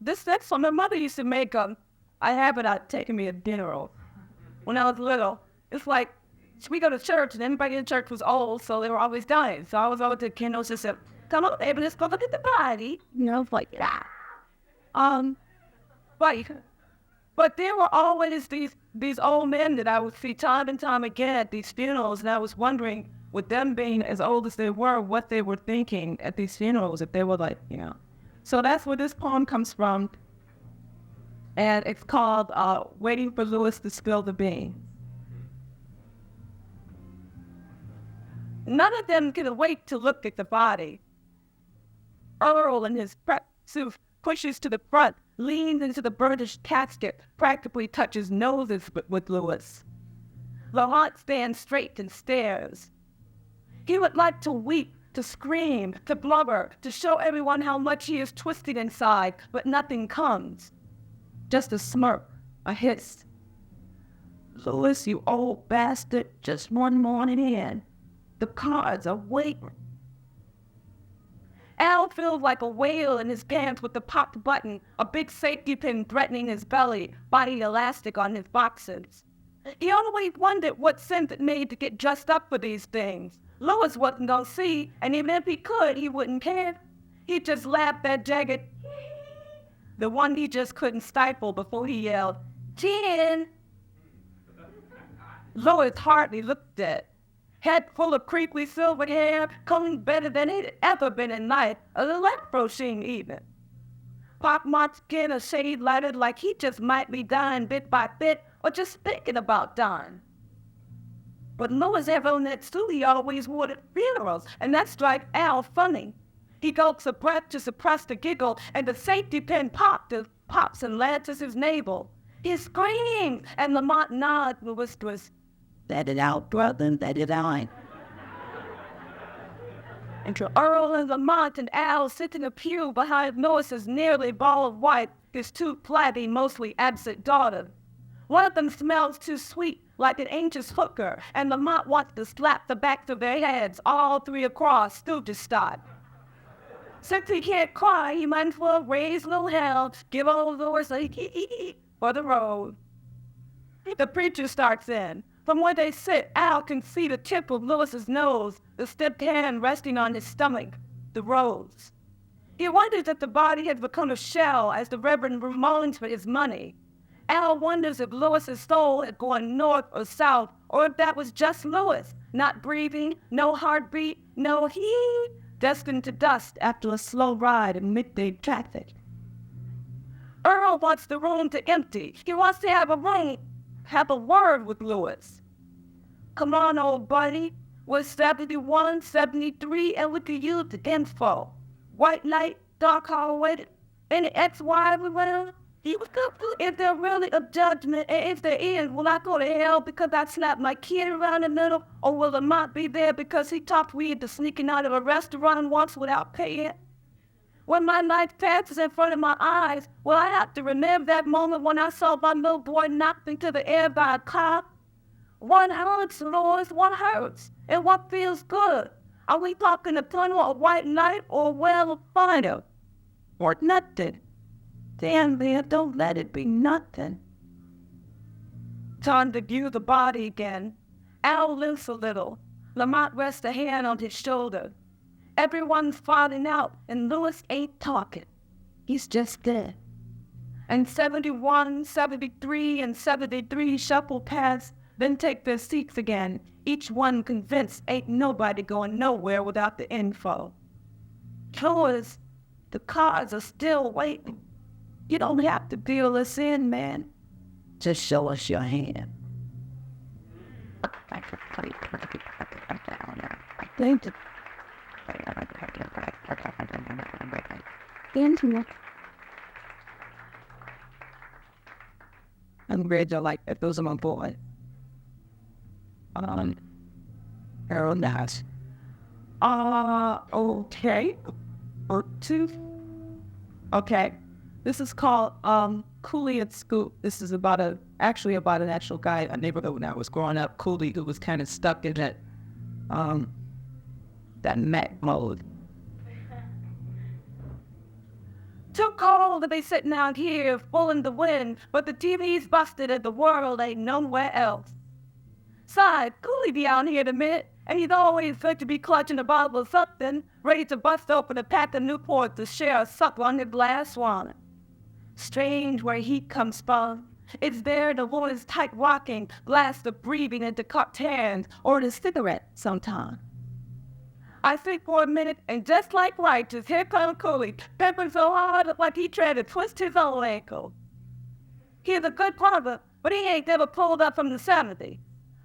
That's what my mother used to make. I have it out taking me a funeral when I was little. It's like, we go to church and everybody in church was old, so they were always dying. So I was always at candles just said, come on, baby, let's go look at the body. Like, yeah. But but there were always these old men that I would see time and time again at these funerals, and I was wondering, with them being as old as they were, what they were thinking at these funerals, if they were like, So that's where this poem comes from, and it's called Waiting for Louis to Spill the Beans. None of them can wait to look at the body. Earl in his prep suit pushes to the front, leans into the burnished casket, practically touches noses with Louis. Lamont stands straight and stares. He would like to weep, to scream, to blubber, to show everyone how much he is twisted inside, but nothing comes. Just a smirk, a hiss. Louis, you old bastard, just one morning in. The cards are waiting. Al feels like a whale in his pants with the popped button, a big safety pin threatening his belly, body elastic on his boxers. He always wondered what sense it made to get dressed up for these things. Louis wasn't gonna see, and even if he could, he wouldn't care. He'd just laugh that jagged the one he just couldn't stifle before he yelled, "Gin!" Louis hardly looked at. Head full of crinkly silver hair, combed better than he'd ever been in life, a electro sheen even. Pockmarked skin a shade lighter, like he just might be dying bit by bit, or just thinking about dying. But Louis he always wore at funerals, and that struck Al funny. He gulps a breath to suppress the giggle, and the safety pin pops and lances his navel. He screams, and Lamont nods and whispers, "Let it out, brother, let it out." And Earl and Lamont and Al sit in a pew behind Louis's nearly ball of white, his two flabby, mostly absent daughters. One of them smells too sweet, like an anxious hooker, and Lamont wants to slap the backs of their heads, all three across, Stooges style. Since he can't cry, he might as well raise little hell, give old Louis a hee for the road. The preacher starts in. From where they sit, Al can see the tip of Louis's nose, the stiff hand resting on his stomach, the rose. He wonders if the body has become a shell as the Reverend moans for his money. Al wonders if Louis's soul had gone north or south, or if that was just Louis, not breathing, no heartbeat, no hee, destined to dust after a slow ride in midday traffic. Earl wants the room to empty. He wants to have a word with Louis. "Come on, old buddy. We're 71, 73, and we could use the info. White light, dark hallway, any ex-wives around? If there really a judgment, and if there is, will I go to hell because I slapped my kid around the middle, or will Lamont be there because he talked me into sneaking out of a restaurant once without paying? When my life passes in front of my eyes, will I have to remember that moment when I saw my little boy knocked into the air by a cop? One hurts, Lois, one hurts. And what feels good? Are we talking a tunnel of white light or a well of fire? Or nothing? Damn, man, don't let it be nothing. Time to view the body again. Al limps a little. Lamont rests a hand on his shoulder. Everyone's falling out, and Louis ain't talking. He's just there. And 71, 73, and 73 shuffle past, then take their seats again, each one convinced ain't nobody going nowhere without the info. Louis, the cards are still waiting. You don't have to deal us in, man. Just show us your hand. Thank you. I'm glad you like that. Those are my boys. Harold Nash. Okay. Or two. Okay. This is called Cooley and Scoop. This is about an actual guy, a neighborhood when I was growing up, Cooley, who was kind of stuck in that Mac mode. Too cold to be sitting out here full in the wind, but the TV's busted and the world ain't nowhere else. Side, Cooley be out here in a minute, and he's always good to be clutching a bottle of something, ready to bust open a pack of Newport to share a sup on his last one. Strange where heat comes from. It's there the woman's tight walking, blast of breathing into cupped hands, or in a cigarette sometime. I think for a minute, and just like righteous, here comes Cooley, pimping so hard like he tried to twist his own ankle. He's a good brother, but he ain't never pulled up from the 70.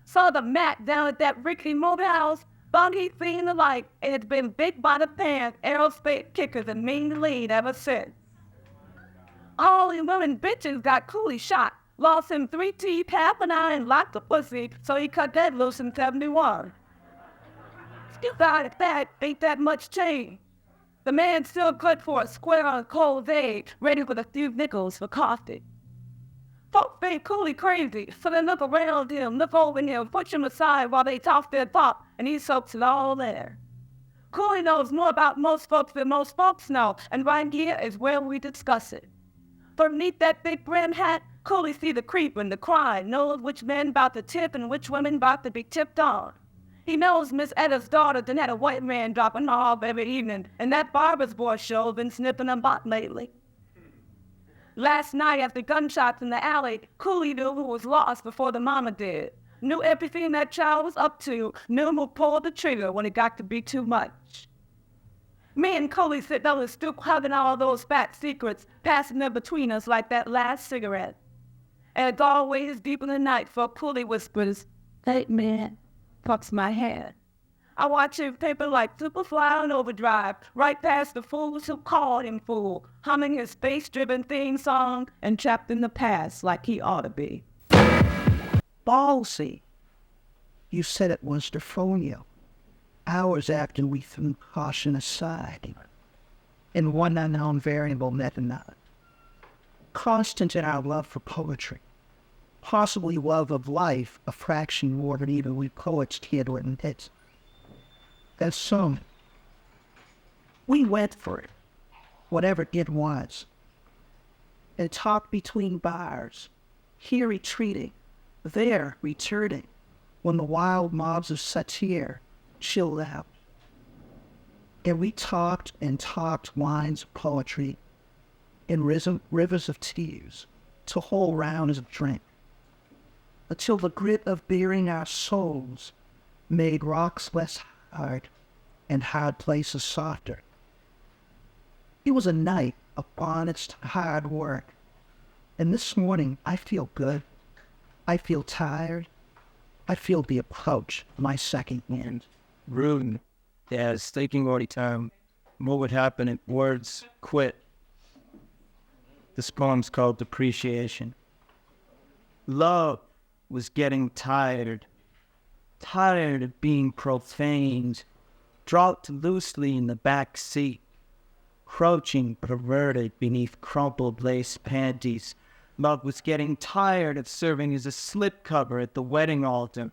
Saw the Mac down at that rickety motor house, thought he'd seen the light, and it's been big by the pan, aerospace kickers and mean lead ever since. All the women bitches got Cooley shot, lost him 3 teeth, half an eye, and lots of pussy, so he cut that loose in 71. Still got that, ain't that much change. The man's still good for a square on a cold day, ready with a few nickels for coffee. Folks think Cooley crazy, so they look around him, look over him, push him aside while they talk their talk, and he soaks it all there. Cooley knows more about most folks than most folks know, and right here is where we discuss it. From beneath that big brim hat, Cooley see the creep and the cry, knows which men about to tip and which women about to be tipped on. He knows Miss Etta's daughter done had a white man dropping off every evening, and that barber's boy show been snipping them bot lately. Last night after gunshots in the alley, Cooley knew who was lost before the mama did. Knew everything that child was up to, knew who pulled the trigger when it got to be too much. Me and Cooley sitting on the stoop hugging all those fat secrets, passing them between us like that last cigarette. And it's always deep in the night for Cooley whispers, "Hey man," puffs my head. I watch him paper like Superfly on overdrive, right past the fools who called him fool, humming his space-driven theme song and trapped in the past like he ought to be. Ballsy. You said it was to phone you, hours after we threw caution aside, and one unknown variable met another. Constant in our love for poetry, possibly love of life, a fraction more than even we poets cared to admit. That song, we went for it, whatever it was, and talked between bars, here retreating, there returning, when the wild mobs of satire chilled out. And we talked and talked lines of poetry in rivers of tears to whole rounds of drink, until the grit of bearing our souls made rocks less hard and hard places softer. It was a night of honest, hard work, and this morning I feel good. I feel tired. I feel the approach of my second wind. Rude. Yeah, it's taking all the time. What would happen if words quit? This poem's called Depreciation. Love was getting tired of being profaned, dropped loosely in the back seat, crouching perverted beneath crumpled lace panties. Love was getting tired of serving as a slipcover at the wedding altar,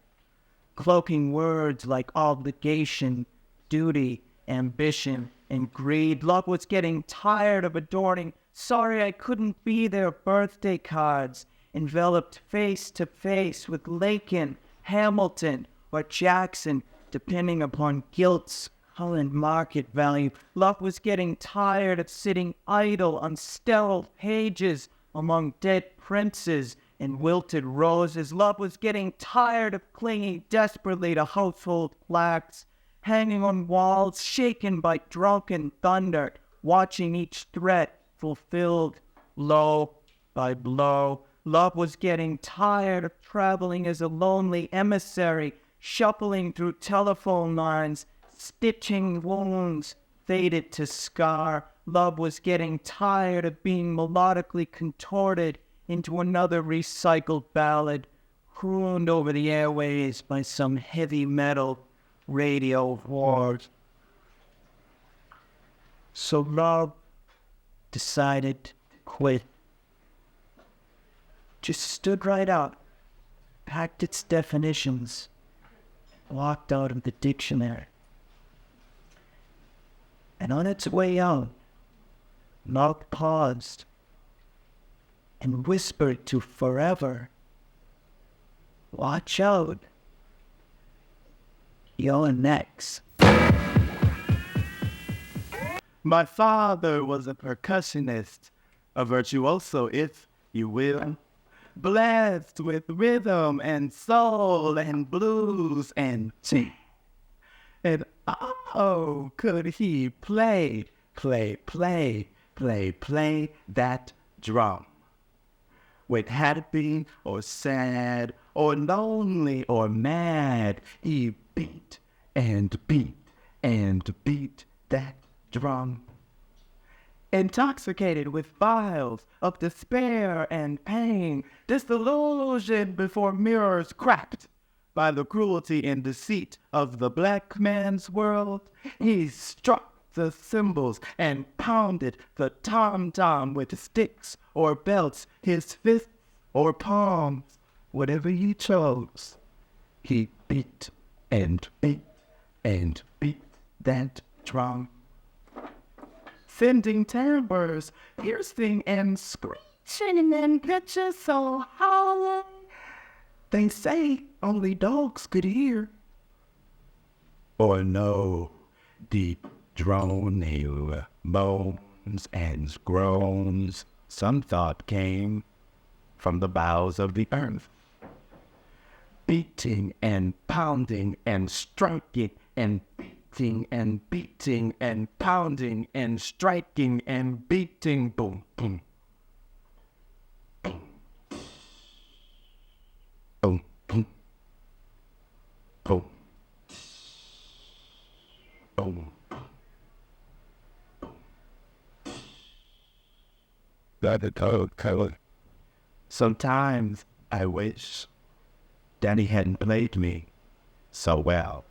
cloaking words like obligation, duty, ambition, and greed. Love was getting tired of adorning "sorry I couldn't be there" birthday cards, enveloped face to face with Lincoln, Hamilton, or Jackson, depending upon guilt's current market value. Love was getting tired of sitting idle on sterile pages among dead princes and wilted roses. Love was getting tired of clinging desperately to household plaques, hanging on walls, shaken by drunken thunder, watching each threat fulfilled blow by blow. Love was getting tired of traveling as a lonely emissary, shuffling through telephone lines, stitching wounds faded to scar. Love was getting tired of being melodically contorted into another recycled ballad, crooned over the airways by some heavy metal radio whore. So love decided to quit. Just stood right up, packed its definitions, walked out of the dictionary. And on its way out, Love paused and whispered to forever, "Watch out, you're next." My father was a percussionist, a virtuoso, if you will, blessed with rhythm and soul and blues and jazz. And oh, could he play that drum. With happy or sad or lonely or mad, he beat and beat and beat that drum. Intoxicated with vials of despair and pain, disillusioned before mirrors cracked by the cruelty and deceit of the black man's world, he struck the cymbals and pounded the tom-tom with sticks or belts, his fists or palms, whatever he chose. He beat and beat and beat that drum, sending timbres piercing and screeching and pitches so high they say only dogs could hear. Or no deep droning moans and groans some thought came from the bowels of the earth, beating and pounding and striking and beating and beating and pounding and striking and beating. Boom, boom, boom, boom, boom, boom, boom. Sometimes I wish Daddy hadn't played me so well.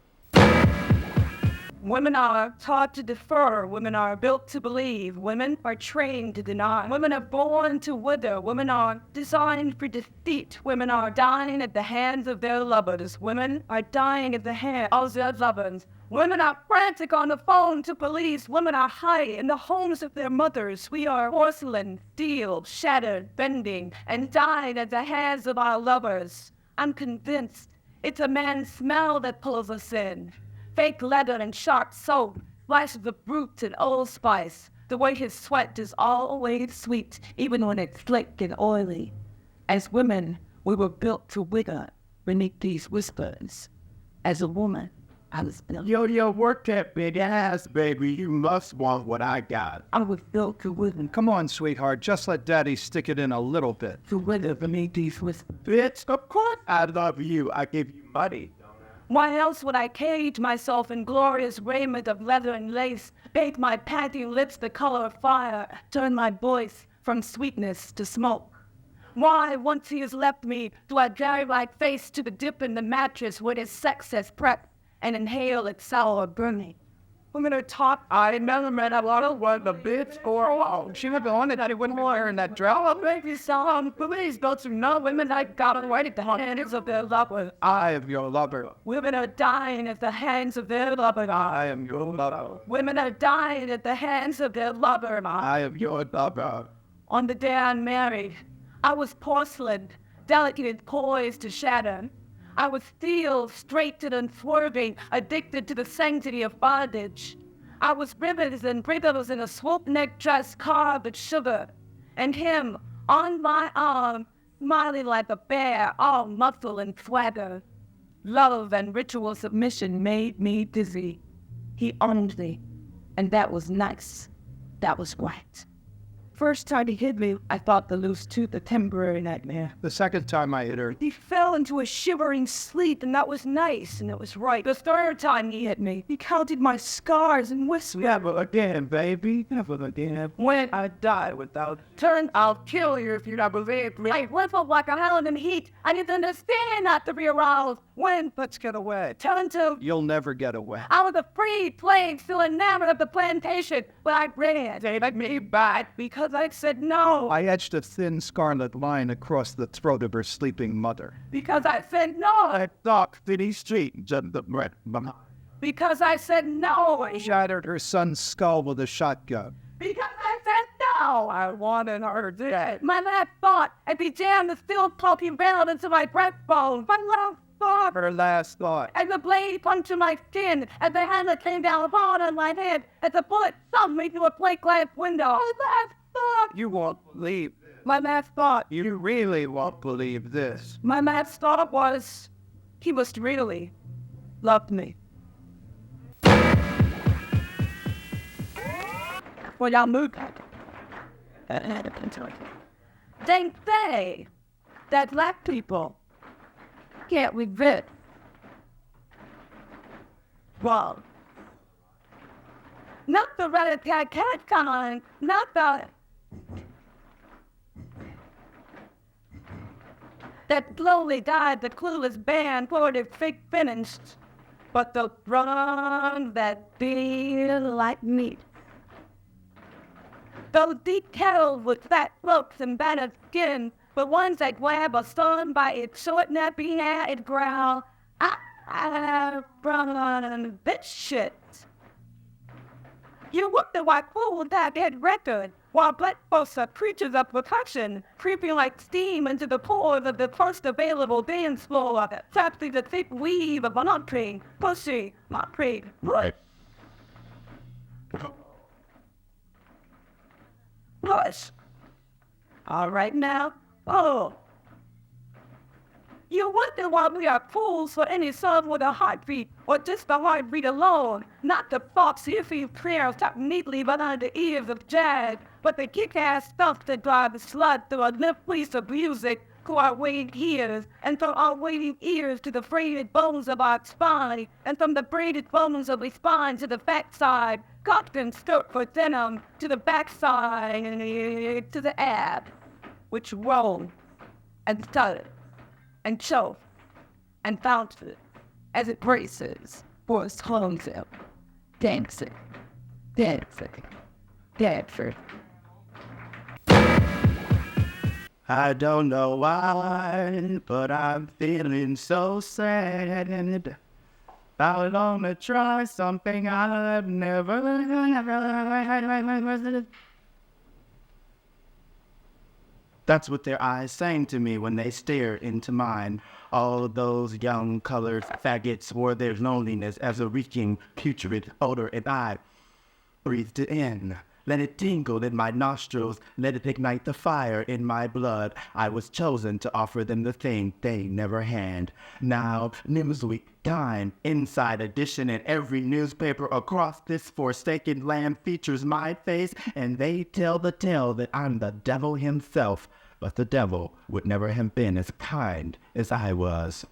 Women are taught to defer. Women are built to believe. Women are trained to deny. Women are born to wither. Women are designed for defeat. Women are dying at the hands of their lovers. Women are dying at the hands of their lovers. Women are frantic on the phone to police. Women are hiding in the homes of their mothers. We are porcelain, steel, shattered, bending, and dying at the hands of our lovers. I'm convinced it's a man's smell that pulls us in. Fake leather and sharp soap, flashes of brute and Old Spice. The way his sweat is always sweet, even when it's slick and oily. As women, we were built to wiggle beneath these whispers. As a woman, I was built. Yo, work that big ass, baby. You must want what I got. I was built to wiggle. Come on, sweetheart. Just let Daddy stick it in a little bit. To wiggle beneath these whispers. Bitch, of course I love you. I give you money. Why else would I cage myself in glorious raiment of leather and lace, bake my panting lips the color of fire, turn my voice from sweetness to smoke? Why, once he has left me, do I carry my face to the dip in the mattress where his sex has prepped and inhale its sour burning? Women are taught. I never met a lot of what the bitch or she would have wanted that he wouldn't be wearing that dress. Oh, baby, son, please don't you know women like got away at the hands of their lovers. I am your lover. Women are dying at the hands of their lover. I am your lover. Women are dying at the hands of their lover. I am your lover. On the day I married, I was porcelain, delicate and poised to shatter. I was steel, straight and unswerving, addicted to the sanctity of bondage. I was ribbons and ribbons in a swoop-neck dress carved with sugar. And him, on my arm, smiling like a bear, all muscle and swagger. Love and ritual submission made me dizzy. He owned me, and that was nice. That was right. First time he hit me, I thought the loose tooth a temporary nightmare. The second time I hit her, He fell into a shivering sleep, and that was nice, and it was right. The third time he hit me, he counted my scars and whispered, Never again, baby. Never again. when I die without turn, I'll kill you if you don't believe me. I whistled like a hound in heat. I didn't understand not to be aroused. When let's get away. turn to, You'll never get away. I was a free slave, still enamored of the plantation, but I ran. They let me back because I said no. I etched a thin scarlet line across the throat of her sleeping mother. Because I said no. I dark city street, just the breath behind. Because I said no. Shattered her son's skull with a shotgun. Because I said no. how I wanted her dead. My last thought, I began to still poking down into my breastbone. My last thought. Her last thought. As the blade punctured my skin, as the hand that came down hard on my head, as the bullet thumped me through a plate glass window. My last thought. You won't believe. My last thought. You really won't believe this. My last thought was, he must really love me. Well, y'all moved that. They say that black people can't regret. Well, not the rat-a-tat cat kind, not the that slowly died the clueless band for the fake finished, but the ones that feel like me. Those deep kettles with fat throats and battered skin, the ones that grab a son by its short nappy hair and growl, I run this shit. You wonder why fools that dead record, while black folks are creatures of percussion, creeping like steam into the pores of the first available dance floor, trapped through the thick weave of montry, pushy, montry, right. Push. All right now. Oh. You wonder why we are fools for any song with a heartbeat, or just the heartbeat alone, not the thoughts iffy prayers tucked neatly behind the ears of jazz, but the kick-ass stuff that drive the slut through a limp piece of music to our waiting ears, and from our waiting ears to the braided bones of our spine, and from the braided bones of the spine to the backside, cotton skirt for denim, to the backside, to the ab, which roll and stutter and choke and bounces as it braces for its closing, dancing, dancing, dancing. I don't know why, but I'm feeling so sad. I wanna try something I've never. That's what their eyes sang to me when they stared into mine. All those young colored faggots wore their loneliness as a reeking, putrid odor, and I breathed it in. Let it tingle in my nostrils, let it ignite the fire in my blood. I was chosen to offer them the thing they never had. Now, Newsweek, Time, Inside Edition, and every newspaper across this forsaken land features my face, and they tell the tale that I'm the devil himself. But the devil would never have been as kind as I was.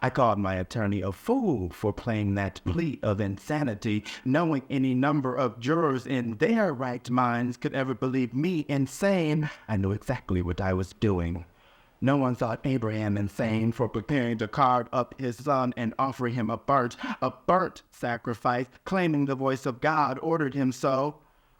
I called my attorney a fool for playing that plea of insanity, knowing any number of jurors in their right minds could ever believe me insane. I knew exactly what I was doing. No one thought Abraham insane for preparing to carve up his son and offer him a burnt sacrifice, claiming the voice of God ordered him so.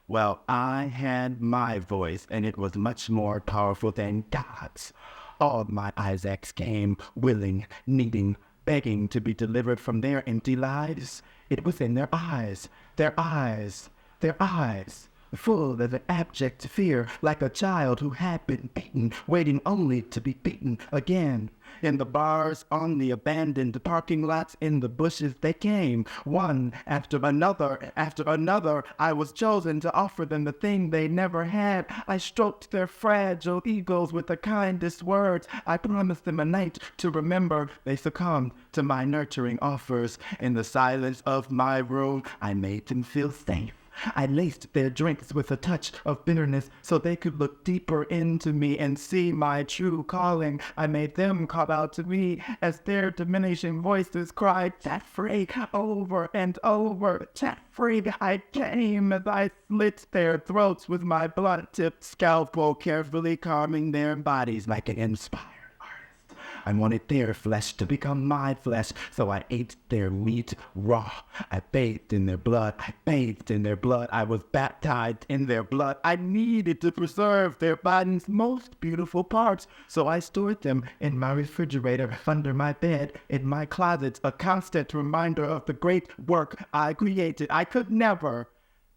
Well, I had my voice, and it was much more powerful than God's. All my Isaacs came, willing, needing, begging to be delivered from their empty lives. It was in their eyes, their eyes, their eyes, full of an abject fear, like a child who had been beaten, waiting only to be beaten again. In the bars, on the abandoned parking lots, in the bushes they came, one after another, after another. I was chosen to offer them the thing they never had. I stroked their fragile egos with the kindest words. I promised them a night to remember. They succumbed to my nurturing offers. In the silence of my room, I made them feel safe. I laced their drinks with a touch of bitterness so they could look deeper into me and see my true calling. I made them call out to me as their diminishing voices cried, "Jeffrey," over and over. "Jeffrey," I came as I slit their throats with my blunt-tipped scalpel, carefully carving their bodies like an inspired artist. I wanted their flesh to become my flesh, so I ate their meat raw. I bathed in their blood. I bathed in their blood. I was baptized in their blood. I needed to preserve their body's most beautiful parts, so I stored them in my refrigerator, under my bed, in my closets, a constant reminder of the great work I created. I could never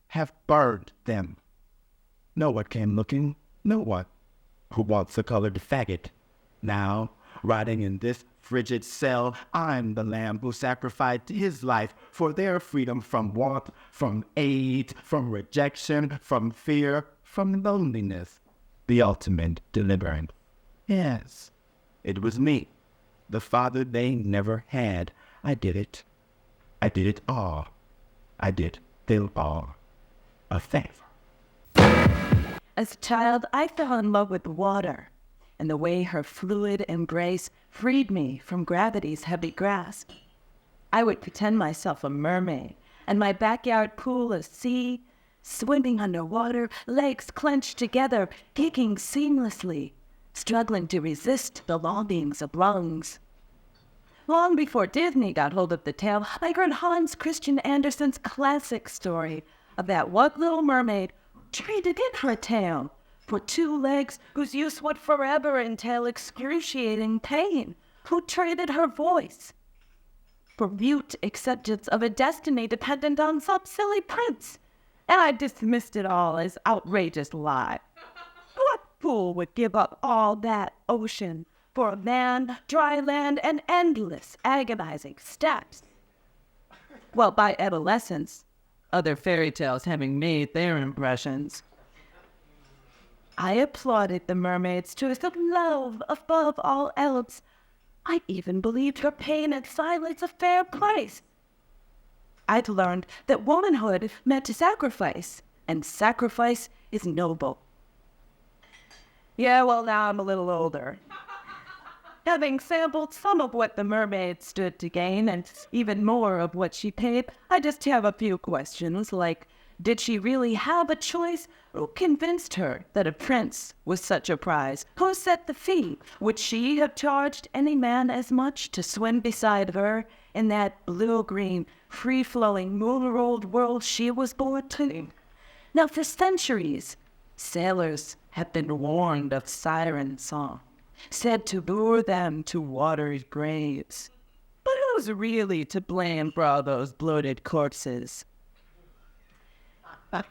have burned them. No one came looking, no one. Who wants a colored faggot? Now, rotting in this frigid cell, I'm the lamb who sacrificed his life for their freedom from want, from aid, from rejection, from fear, from loneliness. The ultimate deliverance. Yes, it was me, the father they never had. I did it. I did it all. I did them all a favor. As a child, I fell in love with water, and the way her fluid embrace freed me from gravity's heavy grasp. I would pretend myself a mermaid, and my backyard pool a sea, swimming underwater, legs clenched together, kicking seamlessly, struggling to resist the longings of lungs. Long before Disney got hold of the tale, I heard Hans Christian Andersen's classic story of that one little mermaid who traded in her tail for two legs whose use would forever entail excruciating pain, who traded her voice for mute acceptance of a destiny dependent on some silly prince. And I dismissed it all as outrageous lie. What fool would give up all that ocean for a man, dry land, and endless agonizing steps? Well, by adolescence, other fairy tales having made their impressions, I applauded the mermaid's choice of love above all else. I even believed her pain and silence a fair price. I'd learned that womanhood meant to sacrifice, and sacrifice is noble. Yeah, well, now I'm a little older. Having sampled some of what the mermaid stood to gain, and even more of what she paid, I just have a few questions, like, did she really have a choice? Who convinced her that a prince was such a prize? Who set the fee? Would she have charged any man as much to swim beside her in that blue-green, free-flowing, moon-rolled world she was born to? Now, for centuries, sailors have been warned of siren song, said to lure them to watery graves. But who's really to blame for all those bloated corpses?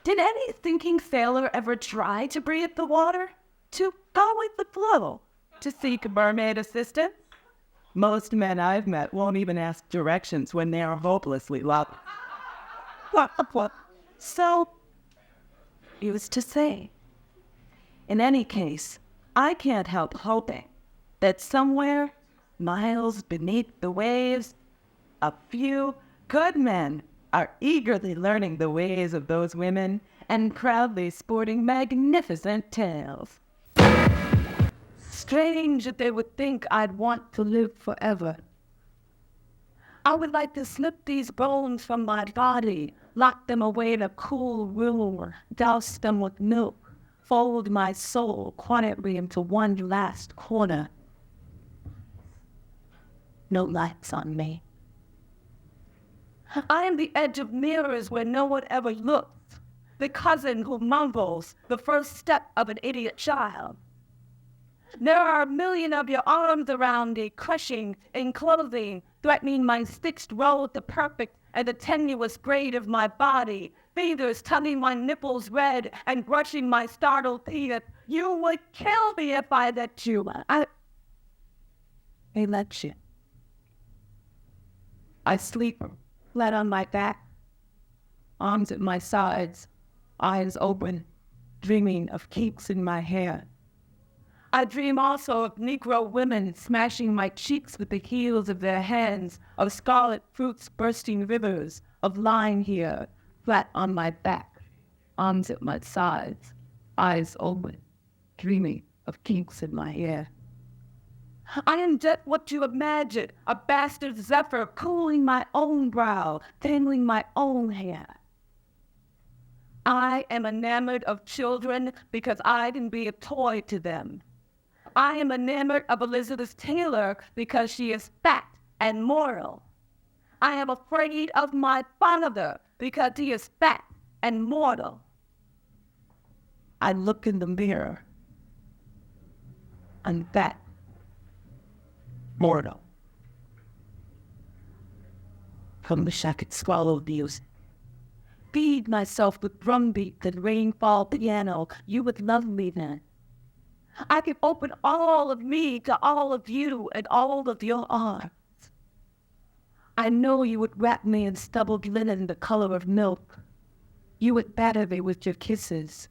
Did any thinking sailor ever try to breathe the water? To go with the flow? To seek mermaid assistance? Most men I've met won't even ask directions when they are hopelessly lost. So, used to say. In any case, I can't help hoping that somewhere, miles beneath the waves, a few good men are eagerly learning the ways of those women and proudly sporting magnificent tails. Strange that they would think I'd want to live forever. I would like to slip these bones from my body, lock them away in a cool room, douse them with milk, fold my soul quietly into one last corner. No lights on me. I am the edge of mirrors where no one ever looks, the cousin who mumbles the first step of an idiot child. There are a million of your arms around me, crushing, enclosing, threatening my fixed roll at the perfect and the tenuous braid of my body, fingers tugging my nipples red and brushing my startled teeth. You would kill me if I let you. I let you. I sleep flat on my back, arms at my sides, eyes open, dreaming of kinks in my hair. I dream also of Negro women smashing my cheeks with the heels of their hands, of scarlet fruits bursting rivers, of lying here, flat on my back, arms at my sides, eyes open, dreaming of kinks in my hair. I am just what you imagine, a bastard zephyr cooling my own brow, tangling my own hair. I am enamored of children because I can be a toy to them. I am enamored of Elizabeth Taylor because she is fat and moral. I am afraid of my father because he is fat and mortal. I look in the mirror. I'm fat. Mortal. I wish I could swallow music. feed myself with drumbeat and rainfall piano. You would love me then. I could open all of me to all of you and all of your arms. I know you would wrap me in stubbled linen the color of milk. You would batter me with your kisses.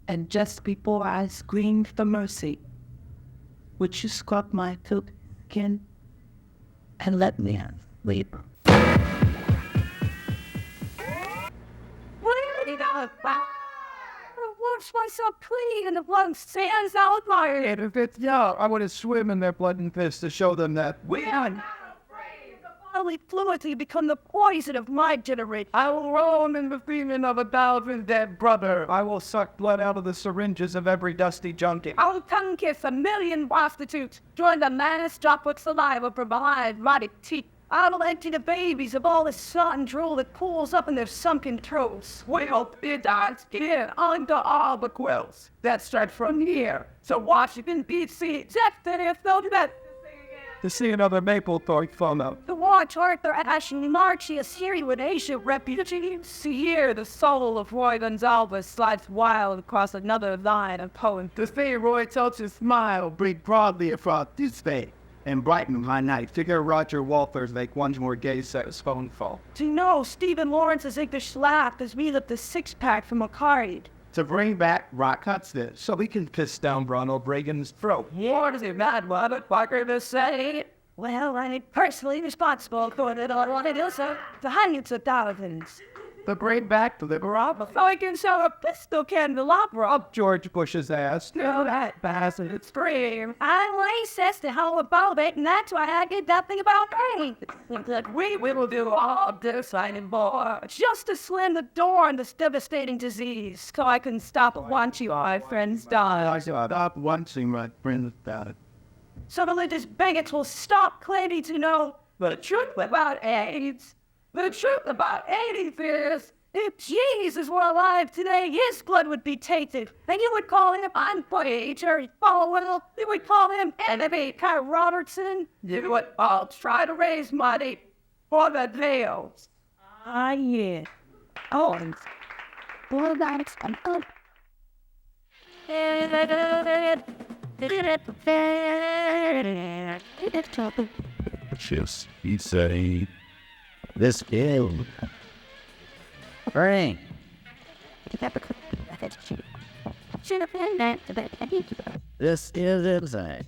And just before I screamed for mercy, would you scrub my filthy skin and let me sleep? Wash myself clean and the blood stands out my head. If it's yeah, I want to swim in their blood and piss to show them that we are not afraid. The bodily fluids will become the poison of my generation. I will roam in the semen of 1,000 dead brother. I will suck blood out of the syringes of every dusty junkie. I will tongue kiss 1,000,000 prostitutes, join the mass drop with saliva from behind rotted teeth. I will empty the babies of all the snot and drool that pools up in their sunken throats. Well, it dies here under all the quills that stretch from here to Washington, D.C. Just if though that to see another Maplethorpe photo. To watch Arthur Ashley march the Assyrian Asia refugees. To hear the soul of Roy Gonzalez slides wild across another line of poems. To see Roy Tulch's smile breathe broadly across his face and brighten my night. To hear Roger Walters make one more gay saxophone fall. To know Stephen Lawrence's English laugh as we lift the six-pack from a card. To bring back Rock Hudson so we can piss down Ronald Reagan's throat. What is it, mad motherfucker, to say? Well, I'm personally responsible for it all. What it is, to hundreds of thousands. To bring back the Liberaba. So I can show a pistol candelabra Up George Bush's ass. No, that bastard scream. I'm racist to hell about it, and that's why I get nothing about me. That we will do all of this and more, just to slam the door on this devastating disease, so I can stop watching my friends die. I stop watching my friends die. So religious bigots will stop claiming to know the truth about AIDS. The truth about AIDS is, if Jesus were alive today, his blood would be tainted. And you would call him unpage or Falwell. You would call him enemy Kyle Robertson. You would all try to raise money for the deals. Ah, yeah. Oh, well, that's good. Yes, he said. This is Bernie. This is insane.